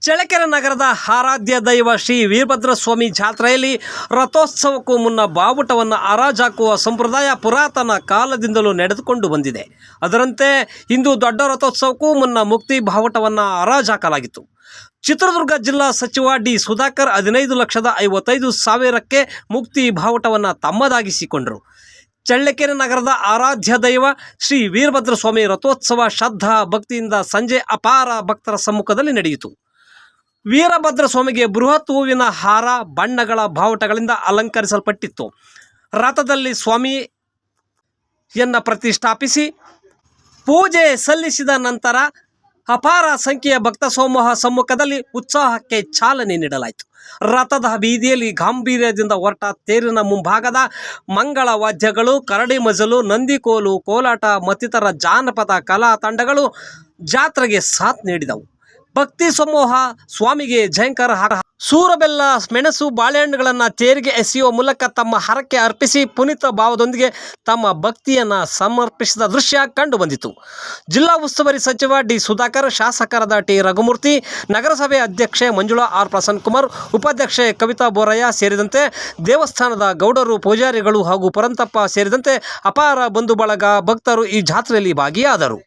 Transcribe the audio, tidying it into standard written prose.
ಚಳ್ಳಕೆರೆ ನಗರದ ಆರಾಧ್ಯ ದೈವ ಶ್ರೀ ವೀರಭದ್ರಸ್ವಾಮಿ ಜಾತ್ರೆಯಲ್ಲಿ ರಥೋತ್ಸವಕ್ಕೂ ಮುನ್ನ ಬಾವುಟವನ್ನು ಹರಾಜಾಕುವ ಸಂಪ್ರದಾಯ ಪುರಾತನ ಕಾಲದಿಂದಲೂ ನಡೆದುಕೊಂಡು ಬಂದಿದೆ. ಅದರಂತೆ ಇಂದು ದೊಡ್ಡ ರಥೋತ್ಸವಕ್ಕೂ ಮುನ್ನ ಮುಕ್ತಿ ಬಾವುಟವನ್ನು ಹರಾಜಾಕಲಾಗಿತ್ತು. ಚಿತ್ರದುರ್ಗ ಜಿಲ್ಲಾ ಸಚಿವ ಡಿ ಸುಧಾಕರ್ 15,55,000ಕ್ಕೆ ಮುಕ್ತಿ ಬಾವುಟವನ್ನು ತಮ್ಮದಾಗಿಸಿಕೊಂಡರು. ಚಳ್ಳಕೆರೆ ನಗರದ ಆರಾಧ್ಯ ದೈವ ಶ್ರೀ ವೀರಭದ್ರಸ್ವಾಮಿ ರಥೋತ್ಸವ ಶ್ರದ್ಧಾ ಭಕ್ತಿಯಿಂದ ಸಂಜೆ ಅಪಾರ ಭಕ್ತರ ಸಮ್ಮುಖದಲ್ಲಿ ನಡೆಯಿತು. ವೀರಭದ್ರಸ್ವಾಮಿಗೆ ಬೃಹತ್ ಹೂವಿನ ಹಾರ, ಬಣ್ಣಗಳ ಬಾವುಟಗಳಿಂದ ಅಲಂಕರಿಸಲ್ಪಟ್ಟಿತ್ತು. ರಥದಲ್ಲಿ ಸ್ವಾಮಿಯನ್ನು ಪ್ರತಿಷ್ಠಾಪಿಸಿ ಪೂಜೆ ಸಲ್ಲಿಸಿದ ನಂತರ ಅಪಾರ ಸಂಖ್ಯೆಯ ಭಕ್ತ ಸಮೂಹ ಸಮ್ಮುಖದಲ್ಲಿ ಉತ್ಸಾಹಕ್ಕೆ ಚಾಲನೆ ನೀಡಲಾಯಿತು. ರಥದ ಬೀದಿಯಲ್ಲಿ ಗಾಂಭೀರ್ಯದಿಂದ ಹೊರಟ ತೇರಿನ ಮುಂಭಾಗದ ಮಂಗಳ ವಾದ್ಯಗಳು, ಕರಡಿ ಮಜಲು, ನಂದಿಕೋಲು, ಕೋಲಾಟ ಮತ್ತಿತರ ಜಾನಪದ ಕಲಾ ತಂಡಗಳು ಜಾತ್ರೆಗೆ ಸಾಥ್ ನೀಡಿದವು. ಭಕ್ತಿ ಸಮೂಹ ಸ್ವಾಮಿಗೆ ಜಯಂಕಾರ, ಸೂರಬೆಲ್ಲ, ಮೆಣಸು, ಬಾಳೆಹಣ್ಣುಗಳನ್ನು ತೇರಿಗೆ ಎಸೆಯುವ ಮೂಲಕ ತಮ್ಮ ಹರಕೆ ಅರ್ಪಿಸಿ ಪುನೀತ ಭಾವದೊಂದಿಗೆ ತಮ್ಮ ಭಕ್ತಿಯನ್ನು ಸಮರ್ಪಿಸಿದ ದೃಶ್ಯ ಕಂಡು ಬಂದಿತು. ಜಿಲ್ಲಾ ಉಸ್ತುವಾರಿ ಸಚಿವ ಡಿ ಸುಧಾಕರ್, ಶಾಸಕರಾದ ಟಿ ರಘುಮೂರ್ತಿ, ನಗರಸಭೆ ಅಧ್ಯಕ್ಷೆ ಮಂಜುಳಾ ಆರ್ ಪ್ರಸನ್ನಕುಮಾರ್, ಉಪಾಧ್ಯಕ್ಷೆ ಕವಿತಾ ಬೋರಯ್ಯ ಸೇರಿದಂತೆ ದೇವಸ್ಥಾನದ ಗೌಡರು, ಪೂಜಾರಿಗಳು ಹಾಗೂ ಪರಂತಪ್ಪ ಸೇರಿದಂತೆ ಅಪಾರ ಬಂಧು ಬಳಗ ಭಕ್ತರು ಈ ಜಾತ್ರೆಯಲ್ಲಿ ಭಾಗಿಯಾದರು.